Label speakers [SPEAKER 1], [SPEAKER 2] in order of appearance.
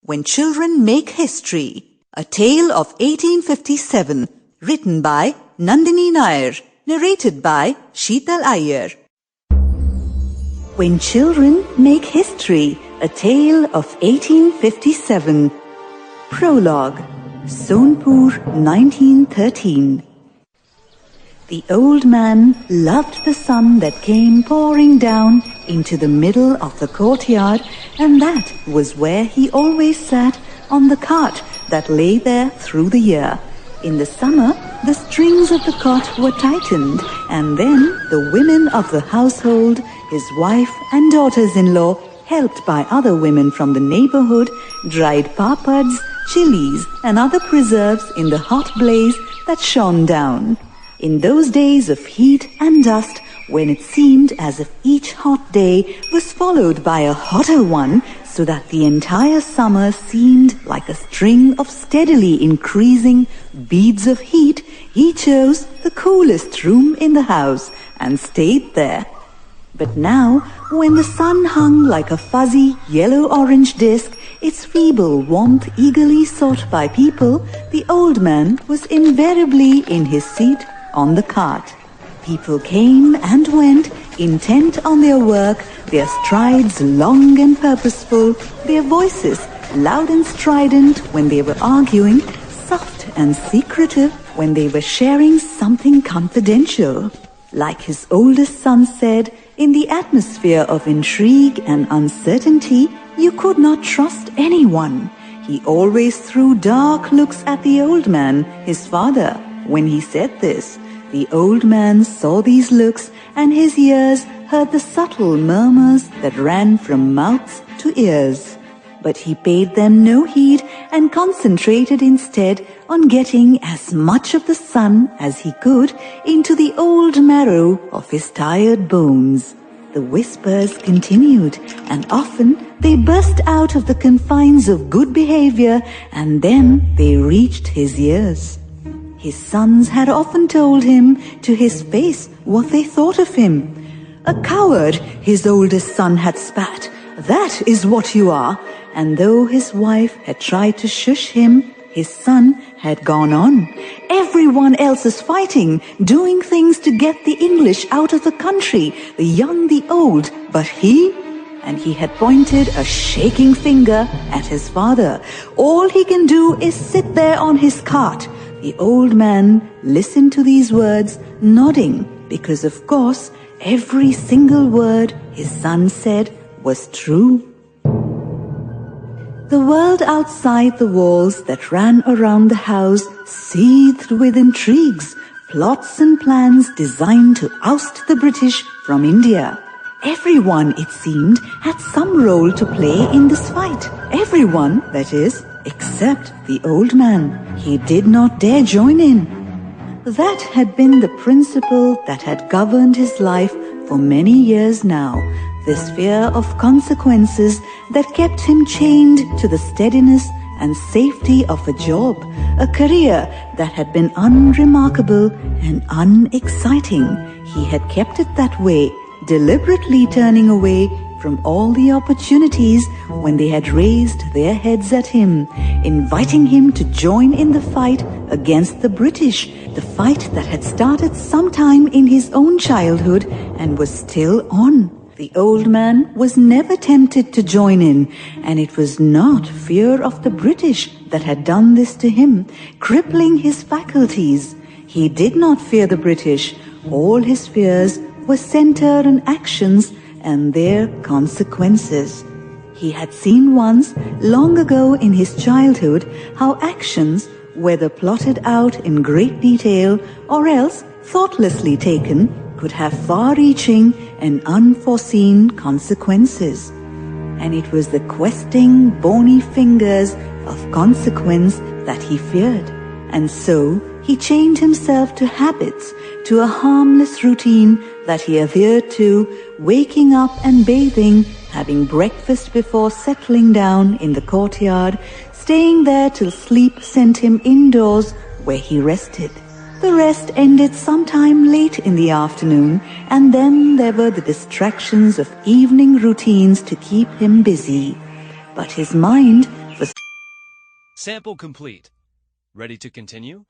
[SPEAKER 1] When Children Make History, a tale of 1857, written by Nandini Nair, narrated by Sheetal Iyer. When Children Make History, a tale of 1857. Prologue, Sonpur, 1913. The old man loved the sun that came pouring down into the middle of the courtyard, and that was where he always sat on the cart that lay there through the year. In the summer, the strings of the cot were tightened, and then the women of the household, his wife and daughters-in-law, helped by other women from the neighborhood, dried papads, chilies, and other preserves in the hot blaze that shone down. In those days of heat and dust, when it seemed as if each hot day was followed by a hotter one, so that the entire summer seemed like a string of steadily increasing beads of heat, he chose the coolest room in the house and stayed there. But now, when the sun hung like a fuzzy yellow-orange disk, its feeble warmth eagerly sought by people, the old man was invariably in his seat on the cart. People came and went, intent on their work, their strides long and purposeful, their voices loud and strident when they were arguing, soft and secretive when they were sharing something confidential. Like his oldest son said, in the atmosphere of intrigue and uncertainty, you could not trust anyone. He always threw dark looks at the old man, his father. When he said this, the old man saw these looks, and his ears heard the subtle murmurs that ran from mouths to ears. But he paid them no heed and concentrated instead on getting as much of the sun as he could into the old marrow of his tired bones. The whispers continued, and often they burst out of the confines of good behavior, and then they reached his ears. His sons had often told him to his face what they thought of him. "A coward," his oldest son had spat. "That is what you are." And though his wife had tried to shush him, his son had gone on. "Everyone else is fighting, doing things to get the English out of the country, the young, the old, but he..." And he had pointed a shaking finger at his father. "All he can do is sit there on his cart." The old man listened to these words, nodding, because of course every single word his son said was true. The world outside the walls that ran around the house seethed with intrigues, plots and plans designed to oust the British from India. Everyone, it seemed, had some role to play in this fight. Everyone, that is, except the old man. He did not dare join in. That had been the principle that had governed his life for many years now, this fear of consequences that kept him chained to the steadiness and safety of a job, a career that had been unremarkable and unexciting. He had kept it that way, deliberately turning away from all the opportunities when they had raised their heads at him, inviting him to join in the fight against the British, the fight that had started sometime in his own childhood and was still on. The old man was never tempted to join in, and it was not fear of the British that had done this to him, crippling his faculties. He did not fear the British. All his fears were centered on actions and their consequences. He had seen once, long ago in his childhood, how actions, whether plotted out in great detail or else thoughtlessly taken, could have far-reaching and unforeseen consequences. And it was the questing, bony fingers of consequence that he feared. And so he chained himself to habits, to a harmless routine that he adhered to, waking up and bathing, having breakfast before settling down in the courtyard, staying there till sleep sent him indoors where he rested. The rest ended sometime late in the afternoon, and then there were the distractions of evening routines to keep him busy. But his mind was
[SPEAKER 2] Sample complete. Ready to continue?